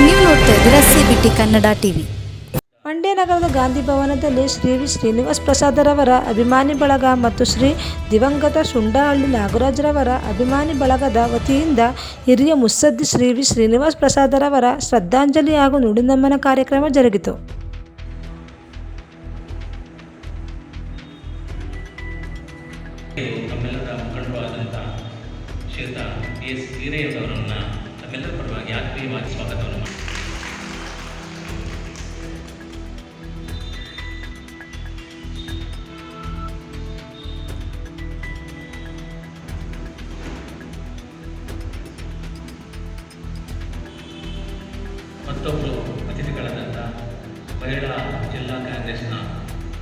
ನೀವು ನೋಡ್ತಾ ಇದ್ದೀರಾ CBT ಕನ್ನಡ ಟಿವಿ. ಮಂಡ್ಯ ನಗರದ ಗಾಂಧಿ ಭವನದಲ್ಲಿ ಶ್ರೀ ಶ್ರೀನಿವಾಸ ಪ್ರಸಾದರವರ ಅಭಿಮಾನಿ ಬಳಗ ಮತ್ತು ಶ್ರೀ ದಿವಂಗತ ಶುಂಡಹಳ್ಳಿ ನಾಗರಾಜರವರ ಅಭಿಮಾನಿ ಬಳಗದ ವತಿಯಿಂದ ಹಿರಿಯ ಮುತ್ಸದ್ದಿ ಶ್ರೀ ಶ್ರೀನಿವಾಸ ಪ್ರಸಾದರವರ ಶ್ರದ್ಧಾಂಜಲಿ ಹಾಗೂ ನುಡಿನಮನ ಕಾರ್ಯಕ್ರಮ ಜರುಗಿತು. ನಮ್ಮೆಲ್ಲರ ಮುಖಂಡರಾದಂಥ ಶ್ರೀಯುತ ಎಸ್ ವೀರಯ್ಯನವರನ್ನು ನಮ್ಮೆಲ್ಲರ ಪರವಾಗಿ ಆತ್ಮೀಯವಾಗಿ ಸ್ವಾಗತವನ್ನು ಮಾಡಿ ಮತ್ತೊಬ್ಬರು ಅತಿಥಿಗಳಾದಂಥ ಮಹಿಳಾ ಜಿಲ್ಲಾ ಕಾಂಗ್ರೆಸ್ನ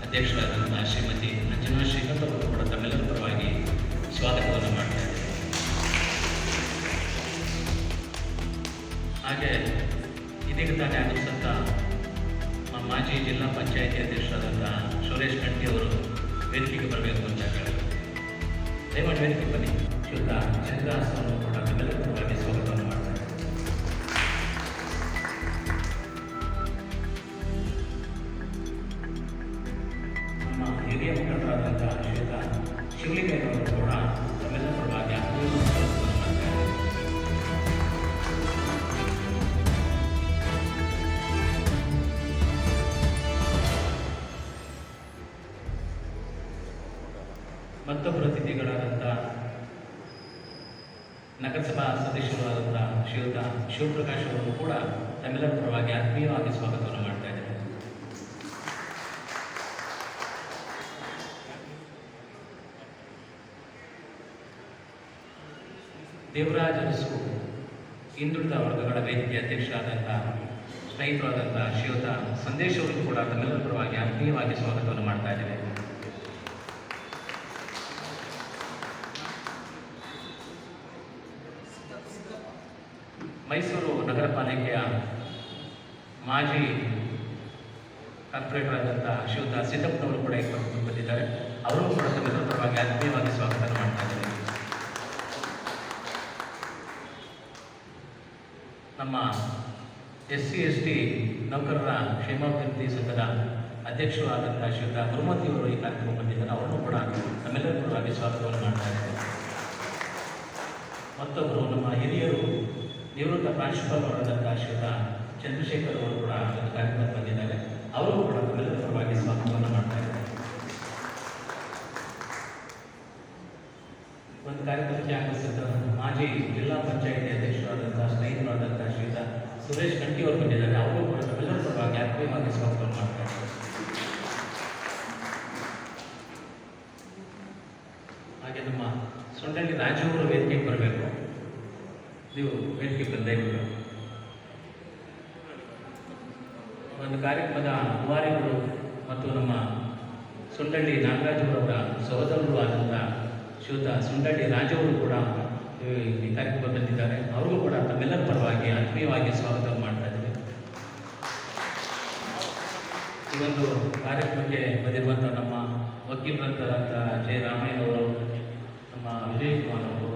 ಅಧ್ಯಕ್ಷರಾದಂಥ ಶ್ರೀಮತಿ ಅಂಜನಾ ಶ್ರೀಕಾಂತ್ ಅವರು ಕೂಡ ತಮ್ಮೆಲ್ಲರ ಪರವಾಗಿ ಸ್ವಾಗತವನ್ನು ಮಾಡ್ತಾ ಇದ್ದಾರೆ. ಹಾಗೆ ಇದೀಗ ತಾನೇ ಆಗಮಿಸಿದಂಥ ಮಾಜಿ ಜಿಲ್ಲಾ ಪಂಚಾಯಿತಿ ಅಧ್ಯಕ್ಷರಾದಂಥ ಸುರೇಶ್ ಕಂಠಿ ಅವರು ವೇದಿಕೆಗೆ ಬರಬೇಕು ಅಂತ ಹೇಳಿದರು. ದಯಮಾಡಿ ವೇದಿಕೆ ಬನ್ನಿ. ಶುದ್ಧ ಚಂದ್ರಾಸನವನ್ನು ಕೂಡ ತಮ್ಮೆಲ್ಲರ ಪರವಾಗಿ ಸ್ವಾಗತವನ್ನು ಮಾಡ್ತಾರೆ. ಹಿರಿಯ ಮುಖಂಡರಾದಂಥ ಶ್ರೀಯುತ ಶಿವಲಿಂಗಯ್ಯನವರು ಕೂಡ ತಮ್ಮೆಲ್ಲರ ಪರವಾಗಿ ಸ್ವಾಗತವನ್ನು ಮಾಡ್ತಾರೆ. ಮತ್ತೊಬ್ಬರು ಅತಿಥಿಗಳಾದಂಥ ನಗರಸಭಾ ಸದಸ್ಯರಾದಂಥ ಶ್ರೀಯುತ ಶಿವಪ್ರಕಾಶ್ ಅವರು ಕೂಡ ತಮ್ಮೆಲ್ಲರ ಪರವಾಗಿ ಆತ್ಮೀಯವಾಗಿ ಸ್ವಾಗತವನ್ನು ಮಾಡ್ತಾ ಇದ್ದಾರೆ. ದೇವರಾಜ ಅರಸು ಹಿಂದುಳಿದ ವರ್ಗಗಳ ವೇದಿಕೆ ಅಧ್ಯಕ್ಷರಾದಂಥ ಸ್ನೇಹಿತರಾದಂಥ ಶ್ರೀಯುತ ಸಂದೇಶ್ ಅವರು ಕೂಡ ತಮ್ಮೆಲ್ಲರ ಪರವಾಗಿ ಆತ್ಮೀಯವಾಗಿ ಸ್ವಾಗತವನ್ನು ಮಾಡ್ತಾ ಇದ್ದೇವೆ. ಮೈಸೂರು ನಗರ ಪಾಲಿಕೆಯ ಮಾಜಿ ಕಾರ್ಪೊರೇಟರ್ ಆದಂಥ ಶ್ರೀಯುತ ಸಿದ್ದಪ್ಪನವರು ಕೂಡ ಬಂದಿದ್ದಾರೆ. ಅವರು ಕೂಡ ತಮ್ಮೆಲ್ಲರ ಪರವಾಗಿ ಆತ್ಮೀಯವಾಗಿ ಸ್ವಾಗತವನ್ನು ಮಾಡ್ತಾ ಇದ್ದಾರೆ. ನಮ್ಮ SC/ST ನೌಕರರ ಕ್ಷೇಮಾಭಿವೃದ್ಧಿ ಸಂಘದ ಅಧ್ಯಕ್ಷರು ಆದಂಥ ಶ್ರೀಯುತ ಗುರುಮೂರ್ತಿಯವರು ಈ ಕಾರ್ಯಕ್ರಮ ಬಂದಿದ್ದಾರೆ. ಅವರನ್ನು ಕೂಡ ನಮ್ಮೆಲ್ಲರ ಪರವಾಗಿ ಸ್ವಾಗತವನ್ನು ಮಾಡ್ತಾ ಇದ್ದಾರೆ. ಮತ್ತೊಬ್ಬರು ನಮ್ಮ ಹಿರಿಯರು ನಿವೃತ್ತ ಪ್ರಾಂಶುಪಾಲರಾದಂಥ ಶ್ರೀಯುತ ಚಂದ್ರಶೇಖರ್ ಅವರು ಕೂಡ ಒಂದು ಕಾರ್ಯಕ್ರಮ ಬಂದಿದ್ದಾರೆ. ಅವರು ಕೂಡ ನಮ್ಮೆಲ್ಲರ ಪರವಾಗಿ ಸ್ವಾಗತವನ್ನು ಮಾಡ್ತಾ ಇದ್ದಾರೆ. ಒಂದು ಕಾರ್ಯಕ್ರಮಕ್ಕೆ ಆಗಮಿಸಿದ ಮಾಜಿ ಜಿಲ್ಲಾ ಪಂಚಾಯಿತಿ ಅಧ್ಯಕ್ಷರಾದಂಥ ಸ್ನೇಹಿತರಾದಂಥ ಶ್ರೀಯುತ ಸುರೇಶ್ ಕಂಠಿ ಅವರು ಬಂದಿದ್ದಾರೆ. ಅವರು ಕೂಡ ನಮ್ಮೆಲ್ಲರ ಪರವಾಗಿ ಆತ್ಮೀಯವಾಗಿ ಸ್ವಾಗತವನ್ನು ಮಾಡ್ತಾರೆ. ಹಾಗೆ ನಮ್ಮ ಸೊಂಡಳ್ಳಿ ರಾಜು ಅವರು ವೇದಿಕೆಗೆ ಬರಬೇಕು. ನೀವು ವೇದಿಕೆ ಬಂದಾಯಿತು. ಒಂದು ಕಾರ್ಯಕ್ರಮದ ರೂವಾರಿಗಳು ಮತ್ತು ನಮ್ಮ ಸೊಂಡಳ್ಳಿ ನಾಗರಾಜರವರ ಸಹೋದರರು ಆದಂಥ ಶ್ರೀಯುತ ಸುಂಡಳ್ಳಿ ರಾಜವರು ಕೂಡ ಈ ಕಾರ್ಯಕ್ರಮ ಬಂದಿದ್ದಾರೆ. ಅವ್ರಿಗೂ ಕೂಡ ತಮ್ಮೆಲ್ಲರ ಪರವಾಗಿ ಆತ್ಮೀಯವಾಗಿ ಸ್ವಾಗತವನ್ನು ಮಾಡ್ತಾ ಇದ್ದೀವಿ. ಈ ಒಂದು ಕಾರ್ಯಕ್ರಮಕ್ಕೆ ಬಂದಿರುವಂಥ ನಮ್ಮ ವಕೀಲರಂತರಾದಂಥ ಜಯರಾಮಯ್ಯನವರು, ನಮ್ಮ ವಿಜಯ್ ಕುಮಾರ್ ಅವರು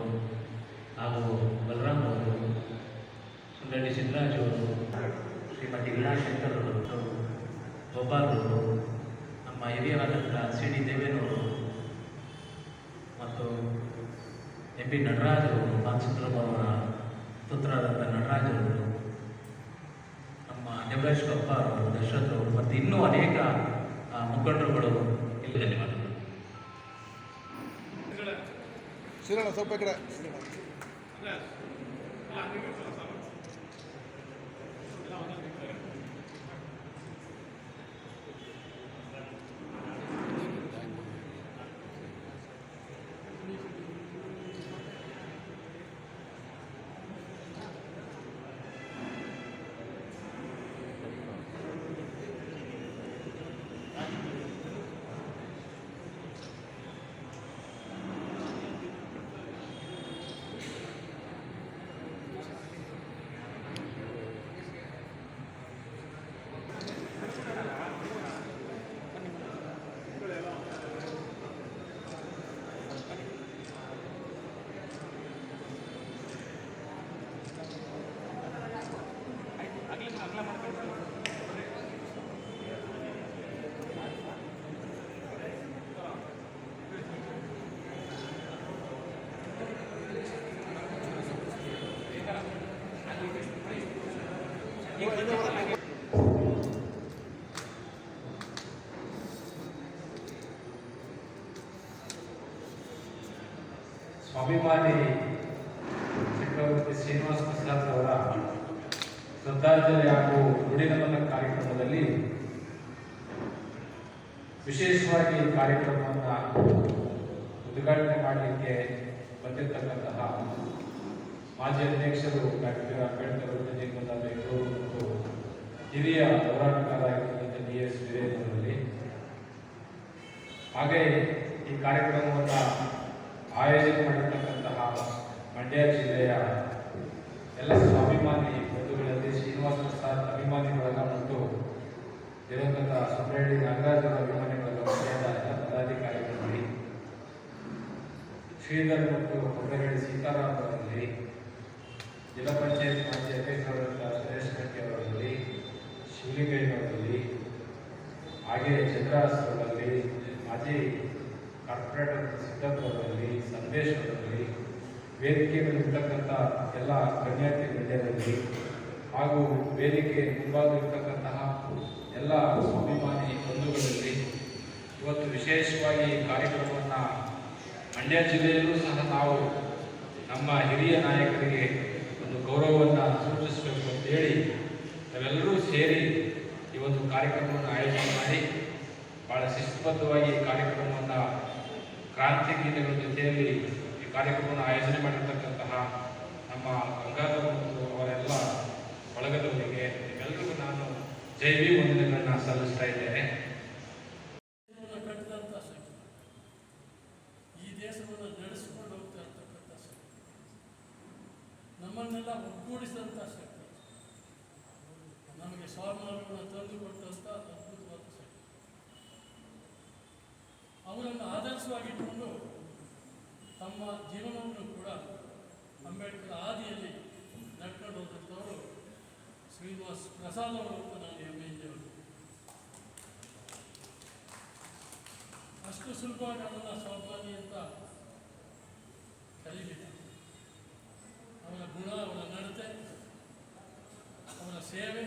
ಹಾಗೂ ಬಲರಾಮ್ ಅವರು, ಸುಂದಳ್ಳಿ ಸಿದ್ದರಾಜ್ ಅವರು, ಶ್ರೀಮತಿ ವಿಲಾಶಂಕರ್ ಅವರು, ಗೋಪಾಲ್ ಅವರು, ನಮ್ಮ ಹಿರಿಯರಾದಂಥ CD ದೇವೇನವರು ಮತ್ತು MP ನಟರಾಜ್ ಅವರು, ಬಾಲಸುಬ್ರಹ್ಮಣ್ಯ ಅವರ ಪುತ್ರರಾದಂಥ ನಟರಾಜ್ ಅವರು, ನಮ್ಮ ದೇವರಾಜ್ ಕಪ್ಪ ಅವರು, ದಶರಥ್ ಅವರು ಮತ್ತು ಇನ್ನೂ ಅನೇಕ ಮುಖಂಡರುಗಳು ಇಲ್ಲಿ ಧನ್ಯವಾದಗಳು. ಸ್ವಲ್ಪ ಕಡೆ ಸ್ವಾಭಿಮಾನಿ ಚಕ್ರವರ್ತಿ ಶ್ರೀನಿವಾಸ ಪ್ರಸಾದ್ ಅವರ ಶ್ರದ್ಧಾಂಜಲಿ ಹಾಗೂ ನುಡಿನಮನ ಕಾರ್ಯಕ್ರಮದಲ್ಲಿ ವಿಶೇಷವಾಗಿ ಈ ಕಾರ್ಯಕ್ರಮವನ್ನು ಉದ್ಘಾಟನೆ ಮಾಡಲಿಕ್ಕೆ ಬಂದಿರತಕ್ಕಂತಹ ಮಾಜಿ ಅಧ್ಯಕ್ಷರು ಡಾಕ್ಟರ್ ಅಂಬೇಡ್ಕರ್ ಜಯಪ್ರದಾಬೇಕರು ಮತ್ತು ಹಿರಿಯ ಹೋರಾಟಗಾರರಾಗಿರ್ತಕ್ಕಂಥ DS ವೀರೇಂದ್ರ ಅವರಲ್ಲಿ, ಹಾಗೆ ಈ ಕಾರ್ಯಕ್ರಮವನ್ನು ಆಯೋಜನೆ ಮಾಡಿರ್ತಕ್ಕಂತಹ ಮಂಡ್ಯ ಜಿಲ್ಲೆಯ ಎಲ್ಲ ಸ್ವಾಭಿಮಾನಿ ಬಂಧುಗಳಲ್ಲಿ ಶ್ರೀನಿವಾಸ ಪ್ರಸಾದ್ ಅಭಿಮಾನಿ ಬಳಗ ಮತ್ತು ದಿವಂಗತ ಸುಬ್ರಹ್ಮಣ್ಯ ನಾಗರಾಜರ ಅಭಿಮಾನಿ ಬಳಗ ಮಂಡ್ಯದ ಎಲ್ಲ ಪದಾಧಿಕಾರಿಗಳಲ್ಲಿ, ಶ್ರೀಧರ್ ಮತ್ತು ಕೊಬ್ಬರಹಳ್ಳಿ ಸೀತಾರಾಮ್ ಅವರಲ್ಲಿ, ಜಿಲ್ಲಾ ಪಂಚಾಯತ್ ಮಾಜಿ ಅಧ್ಯಕ್ಷರಾದಂಥ ಸುರೇಶ್ ಕಟ್ಟಿ ಅವರಲ್ಲಿ, ಶಿವಲಿಂಗಯ್ಯನವರಲ್ಲಿ, ಹಾಗೆ ಚಂದ್ರಾಸವರಲ್ಲಿ, ಮಾಜಿ ಕಾರ್ಪೊರೇಟರ್ ಸಿದ್ದಪ್ಪವರಲ್ಲಿ, ಸಂದೇಶ್ ಅವರಲ್ಲಿ, ವೇದಿಕೆಯಲ್ಲಿರ್ತಕ್ಕಂಥ ಎಲ್ಲ ಗಣ್ಯಾತಿ ಗಣ್ಯರಲ್ಲಿ ಹಾಗೂ ವೇದಿಕೆ ಮುಂಭಾಗವಿರ್ತಕ್ಕಂತಹ ಎಲ್ಲ ಸ್ವಾಭಿಮಾನಿ ಬಂಧುಗಳಲ್ಲಿ ಇವತ್ತು ವಿಶೇಷವಾಗಿ ಈ ಕಾರ್ಯಕ್ರಮವನ್ನು ಮಂಡ್ಯ ಜಿಲ್ಲೆಯಲ್ಲೂ ಸಹ ನಾವು ನಮ್ಮ ಹಿರಿಯ ನಾಯಕರಿಗೆ ಒಂದು ಗೌರವವನ್ನು ಸೂಚಿಸಬೇಕು ಅಂತೇಳಿ ನಾವೆಲ್ಲರೂ ಸೇರಿ ಈ ಒಂದು ಕಾರ್ಯಕ್ರಮವನ್ನು ಆಯೋಜನೆ ಮಾಡಿ ಭಾಳ ಶಿಸ್ತುಬದ್ಧವಾಗಿ ಈ ಕಾರ್ಯಕ್ರಮವನ್ನು ಕ್ರಾಂತಿ ಗೀತೆಗಳ ಜೊತೆಯಲ್ಲಿ ಈ ಕಾರ್ಯಕ್ರಮವನ್ನು ಆಯೋಜನೆ ಮಾಡಿರ್ತಕ್ಕಂತಹ ನಮ್ಮ ಗಂಗಾಧರ ಮತ್ತು ಅವರೆಲ್ಲ ಬಳಗದವರಿಗೆ ಎಲ್ಲರಿಗೂ ನಾನು ಜೈವಿ ವಂದನೆಗಳನ್ನು ಸಲ್ಲಿಸ್ತಾ ಇದ್ದೇನೆ. ಕಟ್ಟಿದಂಥ ಶಕ್ತಿ, ಈ ದೇಶವನ್ನು ನಡೆಸಿಕೊಂಡು ಹೋಗ್ತಾ ಇರ್ತಕ್ಕಂಥ ಶಕ್ತಿ, ನಮ್ಮನ್ನೆಲ್ಲ ಒಗ್ಗೂಡಿಸಿದಂಥ ಶಕ್ತಿ, ನಮಗೆ ಸ್ವಾಭಿಮಾನವನ್ನು ತಂದುಕೊಟ್ಟಂಥ ಅದ್ಭುತವಾದ ಶಕ್ತಿ. ಅವರನ್ನು ಆದರ್ಶವಾಗಿಟ್ಟುಕೊಂಡು ತಮ್ಮ ಜೀವನವನ್ನು ಕೂಡ ಅಂಬೇಡ್ಕರ್ ಆದಿಯಲ್ಲಿ ನಡ್ಕೊಂಡು ಹೋದಂಥವರು ಶ್ರೀನಿವಾಸ್ ಪ್ರಸಾದ್ ಅವರು ಅಂತ ನಾನು ಹೆಮ್ಮೆಯಿಂದೇವರು. ಅಷ್ಟು ಸುಲಭವಾಗಿ ಅವನ್ನ ಸ್ವಾಭಿಮಾನಿ ಅಂತ ಕರೀಲಿಲ್ಲ. ಅವರ ಗುಣ, ಅವರ ನಡತೆ, ಅವರ ಸೇವೆ,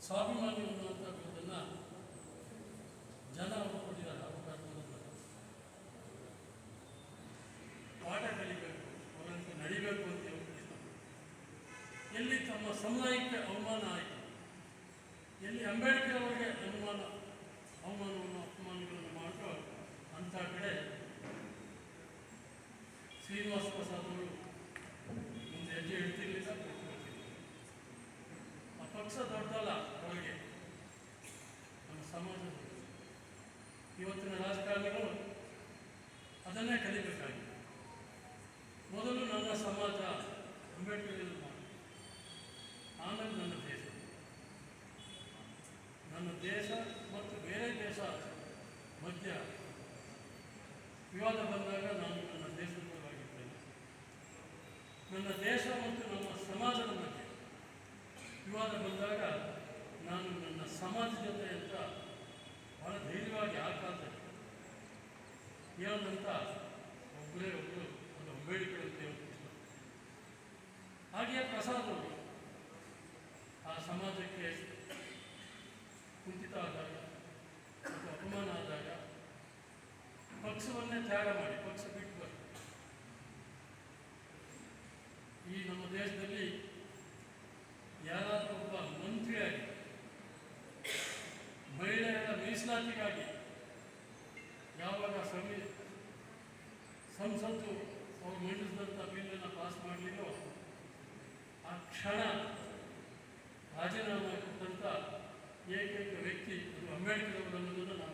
ಸ್ವಾಭಿಮಾನಿ ಅನ್ನುವಂಥದ್ದನ್ನು ಜನ ಅವರು ಕೊಟ್ಟಿದ್ದಾರೆ. ಅವಕಾಶವನ್ನು ಪಾಠ ಕಲಿಬೇಕು, ಅವರಂತೆ ನಡಿಬೇಕು ಅಂತ ಹೇಳ್ತಿದ್ದಾರೆ. ಎಲ್ಲಿ ತಮ್ಮ ಸಮುದಾಯಕ್ಕೆ ಅವಮಾನ ಆಯಿತು, ಎಲ್ಲಿ ಅಂಬೇಡ್ಕರ್ ಅವರಿಗೆ ಅವಮಾನವನ್ನು ಅಪಮಾನಗಳನ್ನು ಮಾಡೋ ಅಂಥ ಕಡೆ ಶ್ರೀನಿವಾಸ ಪ್ರಸಾದ್ ಅವರು ಮುಂದೆ ಹೆಜ್ಜೆ ಇಡ್ತಿರ್ಲಿಲ್ಲ, ಆ ಪಕ್ಷ ದೊಡ್ಡಲ್ಲ ಅವರಿಗೆ, ನಮ್ಮ ಸಮಾಜ. ಇವತ್ತಿನ ರಾಜಕಾರಣಿಗಳು ಅದನ್ನೇ ಕಲಿಬೇಕಾಗಿದೆ. ಮೊದಲು ನನ್ನ ಸಮಾಜ ಅಂಬೇಡ್ಕರ್ ಮಾಡಿ, ಆಮೇಲೆ ನನ್ನ ದೇಶ. ನನ್ನ ದೇಶ ಮತ್ತು ಬೇರೆ ದೇಶ ಮಧ್ಯ ವಿವಾದ ಬಂದಾಗ ನಾನು ನನ್ನ ದೇಶದ ಪರವಾಗಿದ್ದೇನೆ. ನನ್ನ ದೇಶ ಮತ್ತು ನಮ್ಮ ಸಮಾಜದ ಮಧ್ಯೆ ವಿವಾದ ಬಂದಾಗ ನಾನು ನನ್ನ ಸಮಾಜ ಜೊತೆ ಅಂತ ಬಹಳ ಧೈರ್ಯವಾಗಿ ಆಕಾರದಲ್ಲಿ ಹೇಳೋದಂತ ಒಬ್ಬರೇ ಒಬ್ಬರು ಒಂದು ಅಂಬೇಡ್ಕರ್ ಅಂತ ಹೇಳ್ತಿದ್ರು. ಹಾಗೆಯೇ ಪ್ರಸಾದ್ ಅವರು ಆ ಸಮಾಜಕ್ಕೆ ಕುಂಠಿತ ಆದಾಗ ಮತ್ತು ಅಪಮಾನ ಆದಾಗ ಪಕ್ಷವನ್ನೇ ತ್ಯಾಗ ಮಾಡಿ ಪಕ್ಷ ಬಿಟ್ಟು ಬರ್ತಾರೆ. ಈ ನಮ್ಮ ದೇಶದಲ್ಲಿ ಯಾರಾದರೂ ಒಬ್ಬ ಮಂತ್ರಿಯಾಗಿ ಮಹಿಳೆಯರ ಮೀಸಲಾತಿಗಾಗಿ ಯಾವಾಗ ಸಂಸತ್ತು ಅವರು ಮಂಡಿಸಿದಂಥ ಬಿಲ್ಲನ್ನು ಪಾಸ್ ಮಾಡಲಿಲ್ಲೋ ಆ ಕ್ಷಣ ರಾಜೀನಾಮೆ ಕೊಟ್ಟಂಥ ಏಕೈಕ ವ್ಯಕ್ತಿ ಅದು ಅಂಬೇಡ್ಕರ್ ಅವರು ಅನ್ನೋದನ್ನು ನಾವು